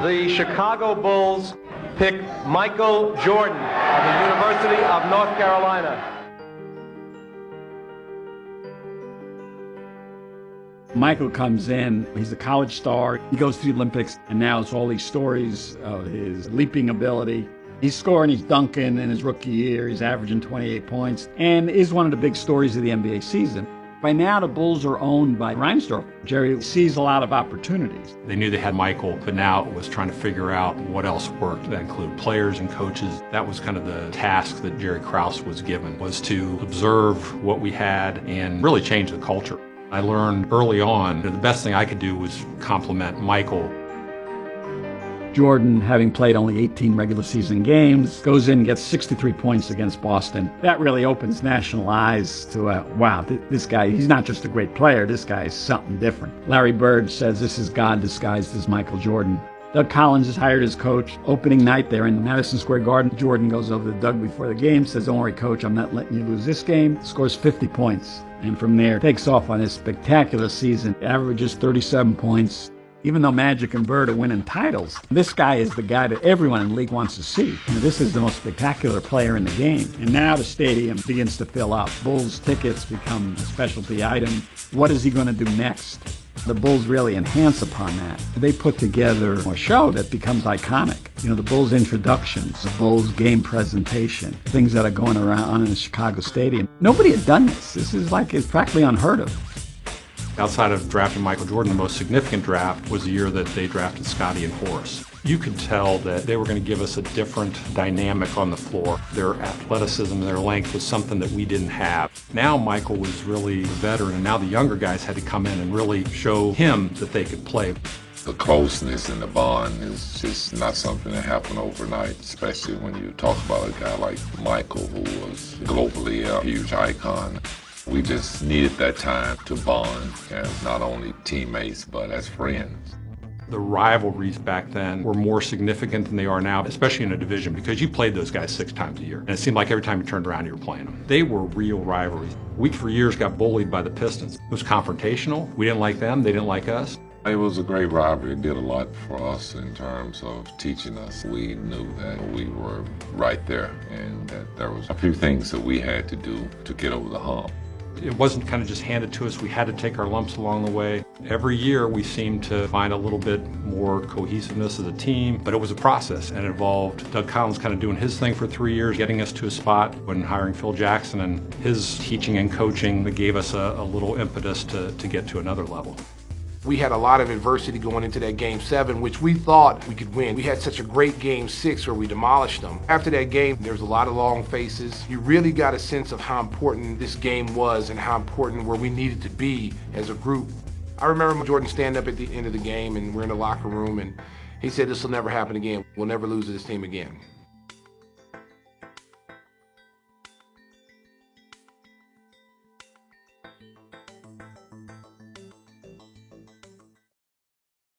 The Chicago Bulls pick Michael Jordan of the University of North Carolina. Michael comes in, he's a college star, he goes to the Olympics, and now it's all these stories of his leaping ability. He's scoring, he's dunking in his rookie year, he's averaging 28 points, and is one of the big stories of the NBA season. By now, the Bulls are owned by Reinsdorf. Jerry sees a lot of opportunities. They knew they had Michael, but now it was trying to figure out what else worked. That included players and coaches. That was kind of the task that Jerry Krause was given, was to observe what we had and really change the culture. I learned early on that the best thing I could do was compliment Michael. Jordan, having played only 18 regular season games, goes in and gets 63 points against Boston. That really opens national eyes to, wow, this guy, he's not just a great player, this guy is something different. Larry Bird says this is God disguised as Michael Jordan. Doug Collins is hired as coach. Opening night there in Madison Square Garden, Jordan goes over to Doug before the game, says, "Don't worry, coach, I'm not letting you lose this game." Scores 50 points. And from there, takes off on his spectacular season, averages 37 points. Even though Magic and Bird are winning titles, this guy is the guy that everyone in the league wants to see. This is the most spectacular player in the game. And now the stadium begins to fill up. Bulls tickets become a specialty item. What is he going to do next? The Bulls really enhance upon that. They put together a show that becomes iconic. The Bulls introductions, the Bulls game presentation, things that are going around in the Chicago Stadium. Nobody had done this. This is it's practically unheard of. Outside of drafting Michael Jordan, the most significant draft was the year that they drafted Scottie and Horace. You could tell that they were going to give us a different dynamic on the floor. Their athleticism, their length was something that we didn't have. Now Michael was really a veteran, and now the younger guys had to come in and really show him that they could play. The closeness and the bond is just not something that happened overnight, especially when you talk about a guy like Michael, who was globally a huge icon. We just needed that time to bond as not only teammates, but as friends. The rivalries back then were more significant than they are now, especially in a division, because you played those guys 6 times a year. And it seemed like every time you turned around, you were playing them. They were real rivalries. We, for years, got bullied by the Pistons. It was confrontational. We didn't like them. They didn't like us. It was a great rivalry. It did a lot for us in terms of teaching us. We knew that we were right there and that there was a few things that we had to do to get over the hump. It wasn't kind of just handed to us. We had to take our lumps along the way. Every year we seemed to find a little bit more cohesiveness as a team, but it was a process, and it involved Doug Collins kind of doing his thing for 3 years, getting us to a spot when hiring Phil Jackson, and his teaching and coaching that gave us a little impetus to get to another level. We had a lot of adversity going into that Game 7, which we thought we could win. We had such a great Game 6 where we demolished them. After that game, there was a lot of long faces. You really got a sense of how important this game was and how important where we needed to be as a group. I remember Jordan stand up at the end of the game, and we're in the locker room, and he said, "This will never happen again. We'll never lose to this team again."